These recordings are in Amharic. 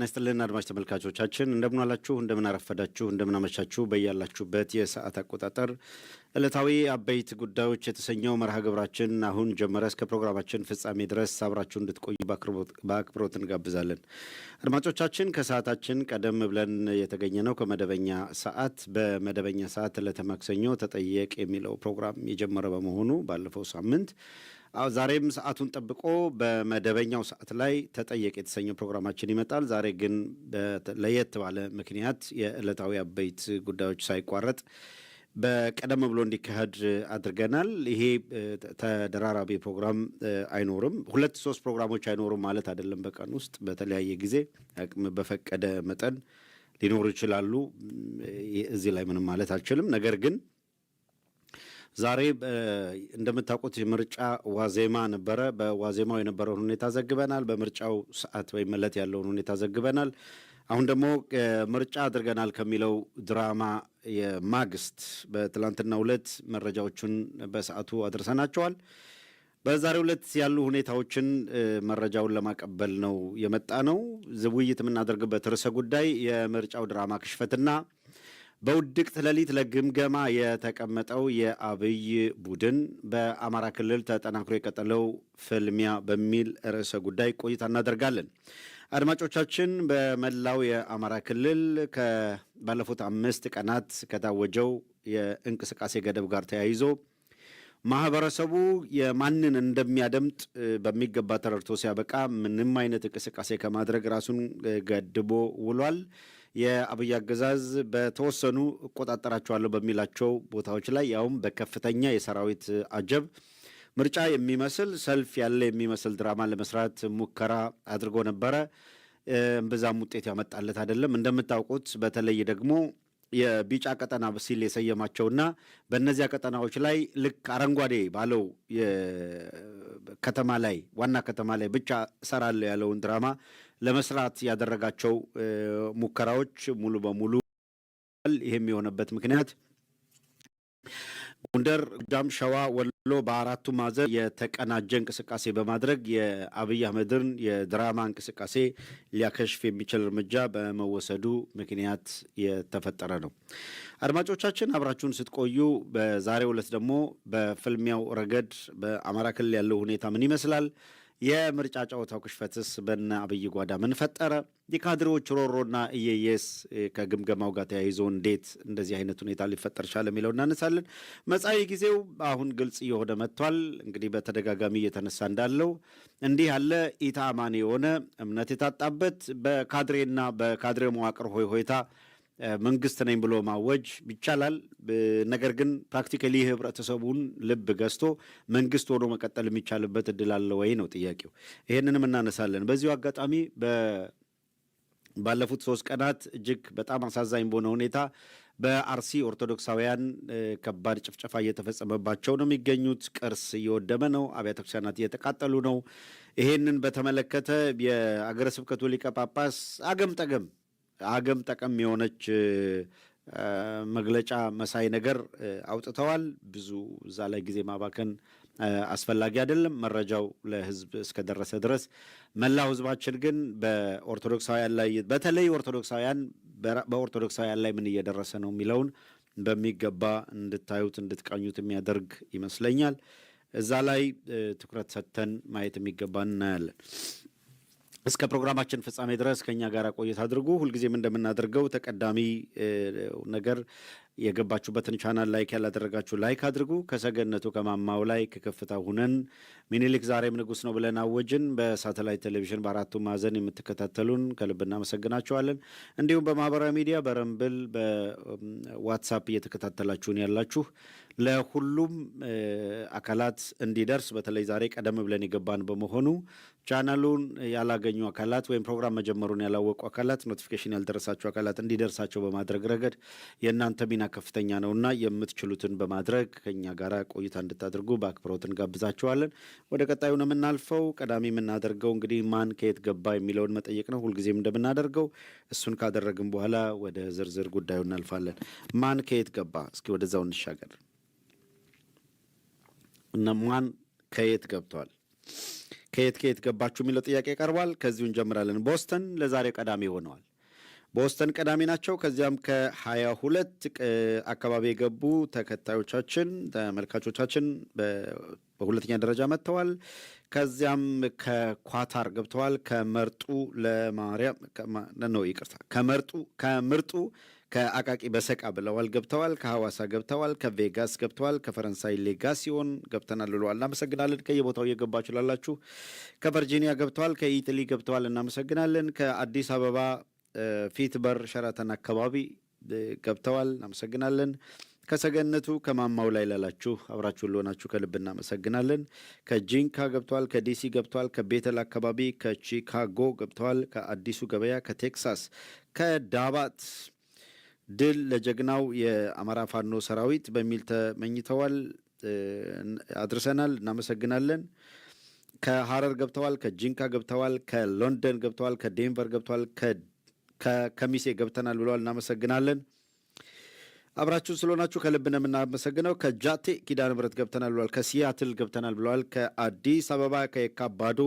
ነስተልን አድማጭ ተመልካቾቻችን እንደምን አላችሁ እንደምን አረፈዳችሁ እንደምን አመሻችሁ በእያላችሁበት የሰዓት አቆጣጠር ዕለታዊ አበይት ጉዳዮች የተሰኘው መርሃ ግብራችን አሁን ጀመረ። እስከ ፕሮግራማችን ፍጻሜ ድረስ አብራችሁ እንድትቆዩ በአክብሮት እንጋብዛለን። አድማጮቻችን ከሰዓታችን ቀደም ብለን የተገኘነው ከመደበኛ ሰዓት በመደበኛ ሰዓት ለተማክሰኞ ተጠየቅ የሚለው ፕሮግራም የጀመረ በመሆኑ ባለፈው ሳምንት ዛሬም ሰዓቱን ጠብቆ በመደበኛው ሰዓት ላይ ተጠየቅ የተሰኘው ፕሮግራማችን ይመጣል። ዛሬ ግን ለየት ባለ ምክንያት የዕለታዊ አበይት ጉዳዮች ሳይቋረጥ በቀደም ብሎ እንዲካሄድ አድርገናል። ይሄ ተደራራቢ ፕሮግራም አይኖርም። 2-3 ፕሮግራሞች አይኖሩም ማለት አይደለም። በቀን ውስጥ በተለያየ ጊዜ አቅም በፈቀደ መጠን ሊኖሩ ይችላሉ። እዚህ ላይ ምንም ማለት አልችልም። ነገር ግን ዛሬ እንደምታውቁት የምርጫ ዋዜማ ነበረ። በዋዜማው የነበረውን ሁኔታ ዘግበናል። በምርጫው ሰዓት ወይም ዕለት ያለውን ሁኔታ ዘግበናል። አሁን ደግሞ ምርጫ አድርገናል ከሚለው ድራማ የማግስት በትላንትናው ዕለት መረጃዎቹን በሰዓቱ አድርሰናቸዋል። በዛሬው ዕለት ያሉ ሁኔታዎችን መረጃውን ለማቀበል ነው የመጣ ነው። ውይይት የምናደርግበት ርዕሰ ጉዳይ የምርጫው ድራማ ክሽፈትና በውድቅት ሌሊት ለግምገማ የተቀመጠው የአብይ ቡድን በአማራ ክልል ተጠናክሮ የቀጠለው ፍልሚያ በሚል ርዕሰ ጉዳይ ቆይታ እናደርጋለን። አድማጮቻችን በመላው የአማራ ክልል ባለፉት 5 ቀናት ከታወጀው የእንቅስቃሴ ገደብ ጋር ተያይዞ ማህበረሰቡ የማንን እንደሚያደምጥ በሚገባ ተረድቶ ሲያበቃ ምንም አይነት እንቅስቃሴ ከማድረግ ራሱን ገድቦ ውሏል። የአብይ አገዛዝ በተወሰኑ እቆጣጠራቸዋለሁ በሚላቸው ቦታዎች ላይ ያውም በከፍተኛ የሰራዊት አጀብ ምርጫ የሚመስል ሰልፍ ያለ የሚመስል ድራማ ለመስራት ሙከራ አድርጎ ነበረ። እምብዛም ውጤት ያመጣለት አይደለም። እንደምታውቁት በተለይ ደግሞ የቢጫ ቀጠና ሲል የሰየማቸውና በእነዚያ ቀጠናዎች ላይ ልክ አረንጓዴ ባለው ከተማ ላይ ዋና ከተማ ላይ ብቻ እሰራለሁ ያለውን ድራማ ለመስራት ያደረጋቸው ሙከራዎች ሙሉ በሙሉ ይሄም የሆነበት ምክንያት ጎንደር፣ ጎጃም፣ ሸዋ፣ ወሎ በአራቱ ማዕዘን የተቀናጀ እንቅስቃሴ በማድረግ የአብይ አህመድን የድራማ እንቅስቃሴ ሊያከሽፍ የሚችል እርምጃ በመወሰዱ ምክንያት የተፈጠረ ነው። አድማጮቻችን አብራችሁን ስትቆዩ በዛሬው ዕለት ደግሞ በፍልሚያው ረገድ በአማራ ክልል ያለው ሁኔታ ምን ይመስላል? የምርጫ ጨዋታው ክሽፈትስ በነ አብይ ጓዳ ምን ፈጠረ? የካድሬዎች ሮሮና እየየስ ከግምገማው ጋር ተያይዞ እንዴት እንደዚህ አይነት ሁኔታ ሊፈጠር ቻለ የሚለው እናነሳለን። መጻኢ ጊዜው አሁን ግልጽ እየሆነ መጥቷል። እንግዲህ በተደጋጋሚ እየተነሳ እንዳለው እንዲህ ያለ ኢታማኒ የሆነ እምነት የታጣበት በካድሬና በካድሬ መዋቅር ሆይታ መንግስት ነኝ ብሎ ማወጅ ይቻላል። ነገር ግን ፕራክቲካሊ ህብረተሰቡን ልብ ገዝቶ መንግስት ሆኖ መቀጠል የሚቻልበት እድል አለ ወይ ነው ጥያቄው። ይሄንንም እናነሳለን። በዚሁ አጋጣሚ ባለፉት 3 ቀናት እጅግ በጣም አሳዛኝ በሆነ ሁኔታ በአርሲ ኦርቶዶክሳውያን ከባድ ጭፍጨፋ እየተፈጸመባቸው ነው የሚገኙት። ቅርስ እየወደመ ነው። አብያተ ክርስቲያናት እየተቃጠሉ ነው። ይሄንን በተመለከተ የአገረ ስብከቱ ሊቀ ጳጳስ አገም ጠቀም የሆነች መግለጫ መሳይ ነገር አውጥተዋል። ብዙ እዛ ላይ ጊዜ ማባከን አስፈላጊ አይደለም። መረጃው ለህዝብ እስከደረሰ ድረስ መላው ህዝባችን ግን በኦርቶዶክሳውያን ላይ በተለይ በኦርቶዶክሳውያን ላይ ምን እየደረሰ ነው የሚለውን በሚገባ እንድታዩት እንድትቃኙት የሚያደርግ ይመስለኛል። እዛ ላይ ትኩረት ሰጥተን ማየት የሚገባ እናያለን። እስከ ፕሮግራማችን ፍጻሜ ድረስ ከኛ ጋር ቆይታ አድርጉ። ሁልጊዜም እንደምናደርገው ተቀዳሚ ነገር የገባችሁበትን ቻናል ላይክ ያላደረጋችሁ ላይክ አድርጉ። ከሰገነቱ ከማማው ላይ ከከፍታ ሁነን ሚኒሊክ ዛሬም ንጉስ ነው ብለን አወጅን። በሳተላይት ቴሌቪዥን በአራቱ ማዕዘን የምትከታተሉን ከልብ እናመሰግናችኋለን። እንዲሁም በማህበራዊ ሚዲያ በረምብል በዋትሳፕ እየተከታተላችሁን ያላችሁ ለሁሉም አካላት እንዲደርስ በተለይ ዛሬ ቀደም ብለን የገባን በመሆኑ ቻናሉን ያላገኙ አካላት ወይም ፕሮግራም መጀመሩን ያላወቁ አካላት ኖቲፊኬሽን ያልደረሳቸው አካላት እንዲደርሳቸው በማድረግ ረገድ የእናንተ ሚና ከፍተኛ ነውና የምትችሉትን በማድረግ ከኛ ጋር ቆይታ እንድታደርጉ በአክብሮት እንጋብዛችኋለን። ወደ ቀጣዩ ነው የምናልፈው። ቀዳሚ የምናደርገው እንግዲህ ማን ከየት ገባ የሚለውን መጠየቅ ነው። ሁልጊዜም እንደምናደርገው እሱን ካደረግን በኋላ ወደ ዝርዝር ጉዳዩ እናልፋለን። ማን ከየት ገባ? እስኪ ወደዛው እንሻገር እና ማን ከየት ገብቷል? ከየት ከየት ገባችሁ የሚለው ጥያቄ ቀርቧል። ከዚሁ እንጀምራለን። ቦስተን ለዛሬ ቀዳሚ ሆነዋል። ቦስተን ቀዳሚ ናቸው። ከዚያም ከ22 አካባቢ የገቡ ተከታዮቻችን ተመልካቾቻችን በሁለተኛ ደረጃ መጥተዋል። ከዚያም ከኳታር ገብተዋል። ከመርጡ ለማርያም ነው ይቅርታ፣ ከምርጡ ከአቃቂ በሰቃ ብለዋል ገብተዋል። ከሐዋሳ ገብተዋል። ከቬጋስ ገብተዋል። ከፈረንሳይ ሌጋሲዮን ገብተናል ብለዋል። እናመሰግናለን። ከየቦታው እየገባችሁ ላላችሁ ከቨርጂኒያ ገብተዋል። ከኢትሊ ገብተዋል። እናመሰግናለን። ከአዲስ አበባ ፊት በር ሸራተን አካባቢ ገብተዋል። እናመሰግናለን። ከሰገነቱ ከማማው ላይ ላላችሁ አብራችሁ ለሆናችሁ ከልብ እናመሰግናለን። ከጂንካ ገብተዋል። ከዲሲ ገብተዋል። ከቤተል አካባቢ ከቺካጎ ገብተዋል። ከአዲሱ ገበያ ከቴክሳስ ከዳባት ድል ለጀግናው የአማራ ፋኖ ሰራዊት በሚል ተመኝተዋል። አድርሰናል። እናመሰግናለን። ከሐረር ገብተዋል። ከጂንካ ገብተዋል። ከሎንደን ገብተዋል። ከዴንቨር ገብተዋል። ከከሚሴ ገብተናል ብለዋል። እናመሰግናለን። አብራችሁን ስለሆናችሁ ከልብ ነው የምናመሰግነው። ከጃቴ ኪዳነ ምሕረት ገብተናል ብለዋል። ከሲያትል ገብተናል ብለዋል። ከአዲስ አበባ ከየካባዶ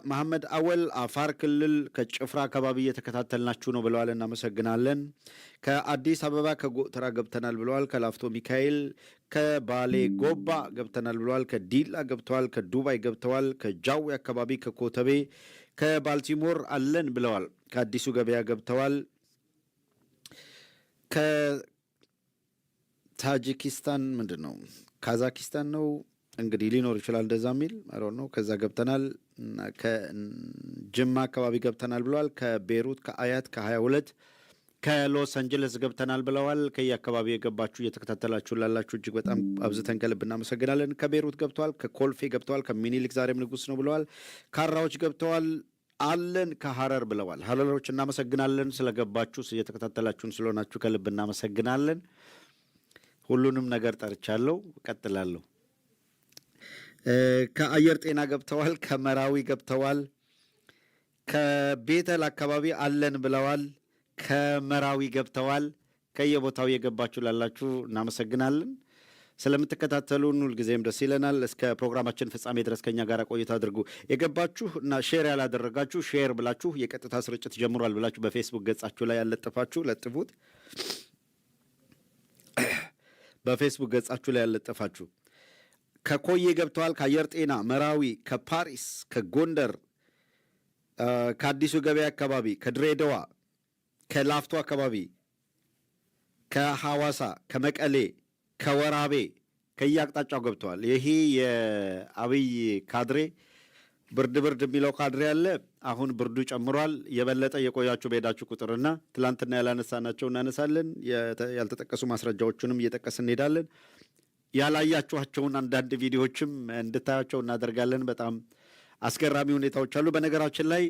መሐመድ አወል አፋር ክልል ከጭፍራ አካባቢ እየተከታተልናችሁ ነው ብለዋል። እናመሰግናለን። ከአዲስ አበባ ከጎተራ ገብተናል ብለዋል። ከላፍቶ ሚካኤል ከባሌ ጎባ ገብተናል ብለዋል። ከዲላ ገብተዋል። ከዱባይ ገብተዋል። ከጃዊ አካባቢ ከኮተቤ ከባልቲሞር አለን ብለዋል። ከአዲሱ ገበያ ገብተዋል። ከታጂኪስታን ምንድን ነው ካዛኪስታን ነው እንግዲህ ሊኖር ይችላል እንደዛ የሚል ነው። ከዛ ገብተናል። ከጅማ አካባቢ ገብተናል ብለዋል። ከቤሩት ከአያት ከ22 ከሎስ አንጀለስ ገብተናል ብለዋል። ከየአካባቢ የገባችሁ እየተከታተላችሁ ላላችሁ እጅግ በጣም አብዝተን ከልብ እናመሰግናለን። ከቤሩት ገብተዋል። ከኮልፌ ገብተዋል። ከሚኒሊክ ዛሬም ንጉስ ነው ብለዋል። ካራዎች ገብተዋል አለን። ከሐረር ብለዋል። ሐረሮች እናመሰግናለን ስለገባችሁ እየተከታተላችሁን ስለሆናችሁ ከልብ እናመሰግናለን። ሁሉንም ነገር ጠርቻለሁ፣ እቀጥላለሁ። ከአየር ጤና ገብተዋል። ከመራዊ ገብተዋል። ከቤተል አካባቢ አለን ብለዋል። ከመራዊ ገብተዋል። ከየቦታው የገባችሁ ላላችሁ እናመሰግናለን። ስለምትከታተሉን ሁልጊዜም ደስ ይለናል። እስከ ፕሮግራማችን ፍጻሜ ድረስ ከኛ ጋር ቆይታ አድርጉ። የገባችሁ እና ሼር ያላደረጋችሁ ሼር ብላችሁ የቀጥታ ስርጭት ጀምሯል ብላችሁ በፌስቡክ ገጻችሁ ላይ ያለጠፋችሁ ለጥፉት። በፌስቡክ ገጻችሁ ላይ ያለጠፋችሁ ከኮዬ ገብተዋል። ከአየር ጤና መራዊ፣ ከፓሪስ፣ ከጎንደር፣ ከአዲሱ ገበያ አካባቢ፣ ከድሬዳዋ፣ ከላፍቶ አካባቢ፣ ከሐዋሳ፣ ከመቀሌ፣ ከወራቤ ከየአቅጣጫው ገብተዋል። ይሄ የአብይ ካድሬ ብርድ የሚለው ካድሬ አለ። አሁን ብርዱ ጨምሯል። የበለጠ የቆያችሁ በሄዳችሁ ቁጥርና ትላንትና ያላነሳናቸው እናነሳለን። ያልተጠቀሱ ማስረጃዎቹንም እየጠቀስን እንሄዳለን። ያላያችኋቸውን አንዳንድ ቪዲዮዎችም እንድታያቸው እናደርጋለን። በጣም አስገራሚ ሁኔታዎች አሉ። በነገራችን ላይ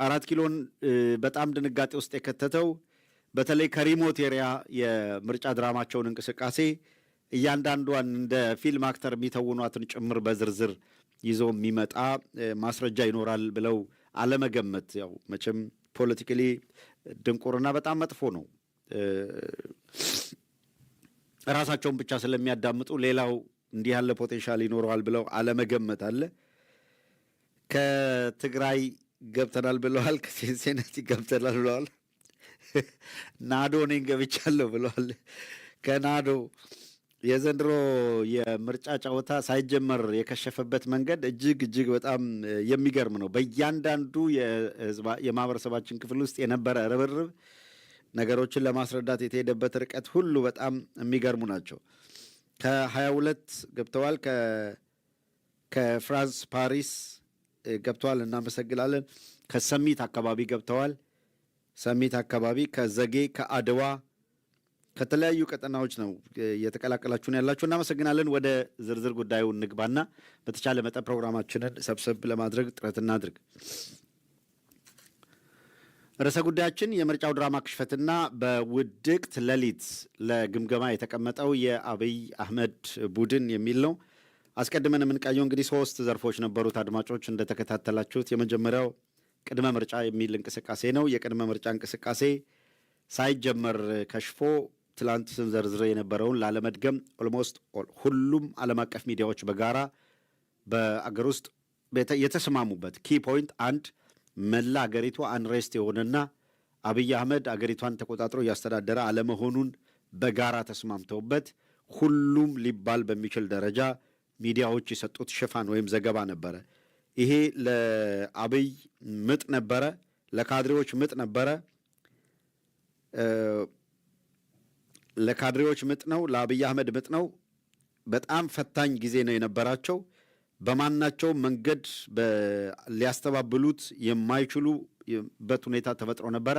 4 ኪሎን በጣም ድንጋጤ ውስጥ የከተተው በተለይ ከሪሞት ኤሪያ የምርጫ ድራማቸውን እንቅስቃሴ እያንዳንዷን እንደ ፊልም አክተር የሚተውኗትን ጭምር በዝርዝር ይዞ የሚመጣ ማስረጃ ይኖራል ብለው አለመገመት። ያው መቼም ፖለቲካሊ ድንቁርና በጣም መጥፎ ነው። ራሳቸውን ብቻ ስለሚያዳምጡ ሌላው እንዲህ ያለ ፖቴንሻል ይኖረዋል ብለው አለመገመት አለ። ከትግራይ ገብተናል ብለዋል። ከሴንሴናቲ ገብተናል ብለዋል። ናዶ እኔን ገብቻለሁ ብለዋል። ከናዶ የዘንድሮ የምርጫ ጨዋታ ሳይጀመር የከሸፈበት መንገድ እጅግ በጣም የሚገርም ነው። በእያንዳንዱ የማህበረሰባችን ክፍል ውስጥ የነበረ ርብርብ፣ ነገሮችን ለማስረዳት የተሄደበት ርቀት ሁሉ በጣም የሚገርሙ ናቸው። ከ22 ገብተዋል። ከፍራንስ ፓሪስ ገብተዋል። እናመሰግናለን። ከሰሚት አካባቢ ገብተዋል። ሰሚት አካባቢ ከዘጌ ከአድዋ ከተለያዩ ቀጠናዎች ነው እየተቀላቀላችሁን ያላችሁ። እናመሰግናለን። ወደ ዝርዝር ጉዳዩ እንግባና በተቻለ መጠን ፕሮግራማችንን ሰብሰብ ለማድረግ ጥረት እናድርግ። ርዕሰ ጉዳያችን የምርጫው ድራማ ክሽፈትና በውድቅት ሌሊት ለግምገማ የተቀመጠው የአብይ አህመድ ቡድን የሚል ነው። አስቀድመን የምንቃኘው እንግዲህ 3 ዘርፎች ነበሩት። አድማጮች እንደተከታተላችሁት የመጀመሪያው ቅድመ ምርጫ የሚል እንቅስቃሴ ነው። የቅድመ ምርጫ እንቅስቃሴ ሳይጀመር ከሽፎ ትላንት ስንዘርዝረ የነበረውን ላለመድገም ኦልሞስት ሁሉም ዓለም አቀፍ ሚዲያዎች በጋራ በአገር ውስጥ የተስማሙበት ኪ ፖይንት አንድ መላ አገሪቱ አንሬስት የሆነና አብይ አህመድ አገሪቷን ተቆጣጥሮ እያስተዳደረ አለመሆኑን በጋራ ተስማምተውበት ሁሉም ሊባል በሚችል ደረጃ ሚዲያዎች የሰጡት ሽፋን ወይም ዘገባ ነበረ። ይሄ ለአብይ ምጥ ነበረ፣ ለካድሬዎች ምጥ ነበረ። ለካድሬዎች ምጥ ነው፣ ለአብይ አህመድ ምጥ ነው። በጣም ፈታኝ ጊዜ ነው የነበራቸው። በማናቸው መንገድ ሊያስተባብሉት የማይችሉበት ሁኔታ ተፈጥሮ ነበረ።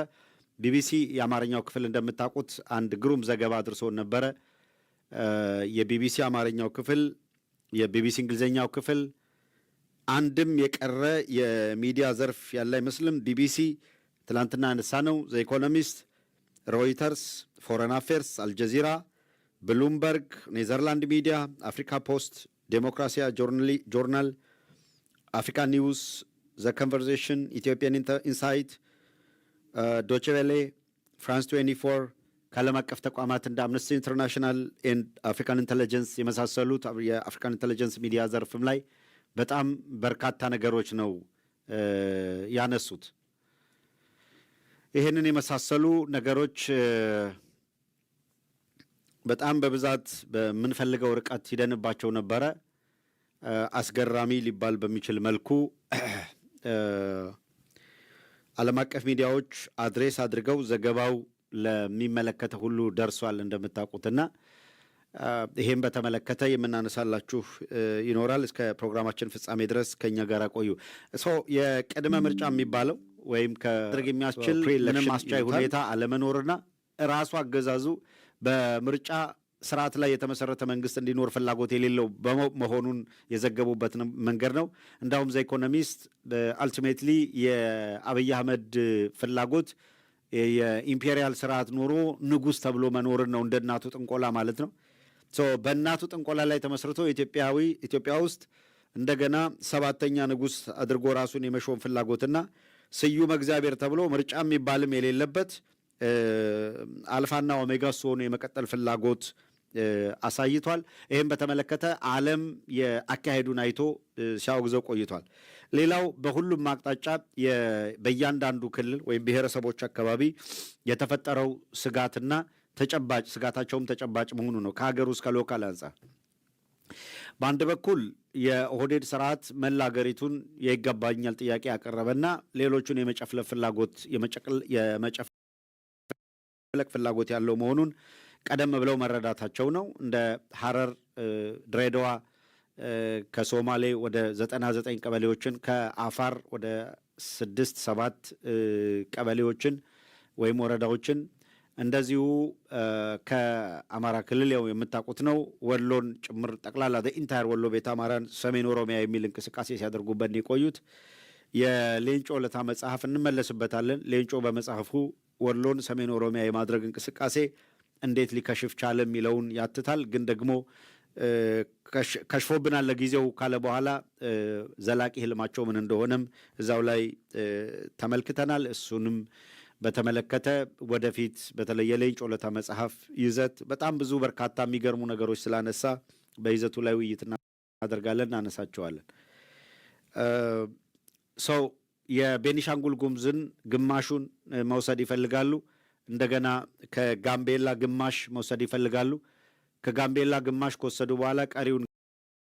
ቢቢሲ የአማርኛው ክፍል እንደምታውቁት አንድ ግሩም ዘገባ አድርሶን ነበረ። የቢቢሲ አማርኛው ክፍል፣ የቢቢሲ እንግሊዝኛው ክፍል አንድም የቀረ የሚዲያ ዘርፍ ያለ አይመስልም። ቢቢሲ ትላንትና ያነሳ ነው፣ ዘ ኢኮኖሚስት፣ ሮይተርስ፣ ፎረን አፌርስ፣ አልጀዚራ፣ ብሉምበርግ፣ ኔዘርላንድ ሚዲያ፣ አፍሪካ ፖስት፣ ዴሞክራሲያ ጆርናል፣ አፍሪካ ኒውስ፣ ዘ ኮንቨርሴሽን፣ ኢትዮጵያን ኢንሳይት፣ ዶቼ ቬሌ፣ ፍራንስ 24 ከዓለም አቀፍ ተቋማት እንደ አምነስቲ ኢንተርናሽናል ኤንድ አፍሪካን ኢንቴሊጀንስ የመሳሰሉት የአፍሪካን ኢንቴሊጀንስ ሚዲያ ዘርፍም ላይ በጣም በርካታ ነገሮች ነው ያነሱት። ይህንን የመሳሰሉ ነገሮች በጣም በብዛት በምንፈልገው ርቀት ሂደንባቸው ነበረ። አስገራሚ ሊባል በሚችል መልኩ ዓለም አቀፍ ሚዲያዎች አድሬስ አድርገው ዘገባው ለሚመለከተ ሁሉ ደርሷል እንደምታውቁትና ይሄን በተመለከተ የምናነሳላችሁ ይኖራል። እስከ ፕሮግራማችን ፍጻሜ ድረስ ከኛ ጋር ቆዩ። የቅድመ ምርጫ የሚባለው ወይም ከድርግ የሚያስችል ምንም አስቻይ ሁኔታ አለመኖርና ራሱ አገዛዙ በምርጫ ስርዓት ላይ የተመሰረተ መንግስት እንዲኖር ፍላጎት የሌለው መሆኑን የዘገቡበት መንገድ ነው። እንዳውም ዘ ኢኮኖሚስት አልቲሜትሊ የአብይ አህመድ ፍላጎት የኢምፔሪያል ስርዓት ኖሮ ንጉስ ተብሎ መኖርን ነው፣ እንደ እናቱ ጥንቆላ ማለት ነው። በእናቱ ጥንቆላ ላይ ተመስርቶ ኢትዮጵያ ውስጥ እንደገና ሰባተኛ ንጉስ አድርጎ ራሱን የመሾም ፍላጎትና ስዩም እግዚአብሔር ተብሎ ምርጫ የሚባልም የሌለበት አልፋና ኦሜጋ ሆኖ የመቀጠል ፍላጎት አሳይቷል። ይህም በተመለከተ ዓለም የአካሄዱን አይቶ ሲያወግዘው ቆይቷል። ሌላው በሁሉም አቅጣጫ በእያንዳንዱ ክልል ወይም ብሔረሰቦች አካባቢ የተፈጠረው ስጋትና ስጋታቸውም ተጨባጭ መሆኑ ነው። ከሀገር ውስጥ ከሎካል አንጻር በአንድ በኩል የኦህዴድ ስርዓት መላ ሀገሪቱን የይገባኛል ጥያቄ ያቀረበና ሌሎቹን የመጨፍለቅ ፍላጎት ያለው መሆኑን ቀደም ብለው መረዳታቸው ነው። እንደ ሐረር፣ ድሬዳዋ፣ ከሶማሌ ወደ 99 ቀበሌዎችን፣ ከአፋር ወደ 6-7 ቀበሌዎችን ወይም ወረዳዎችን፣ እንደዚሁ ከአማራ ክልል ያው የምታውቁት ነው ወሎን ጭምር ጠቅላላ ኢንታየር ወሎ ቤተ አማራን፣ ሰሜን ኦሮሚያ የሚል እንቅስቃሴ ሲያደርጉበት የቆዩት የሌንጮ ለታ መጽሐፍ እንመለስበታለን። ሌንጮ በመጽሐፉ ወሎን ሰሜን ኦሮሚያ የማድረግ እንቅስቃሴ እንዴት ሊከሽፍ ቻለ የሚለውን ያትታል። ግን ደግሞ ከሽፎብናል ለጊዜው ካለ በኋላ ዘላቂ ህልማቸው ምን እንደሆነም እዛው ላይ ተመልክተናል። እሱንም በተመለከተ ወደፊት በተለይ የሌንጮ ለታ መጽሐፍ ይዘት በጣም ብዙ በርካታ የሚገርሙ ነገሮች ስላነሳ በይዘቱ ላይ ውይይት እናደርጋለን፣ እናነሳቸዋለን። የቤኒሻንጉል ጉሙዝን ግማሹን መውሰድ ይፈልጋሉ። እንደገና ከጋምቤላ ግማሽ መውሰድ ይፈልጋሉ። ከጋምቤላ ግማሽ ከወሰዱ በኋላ ቀሪውን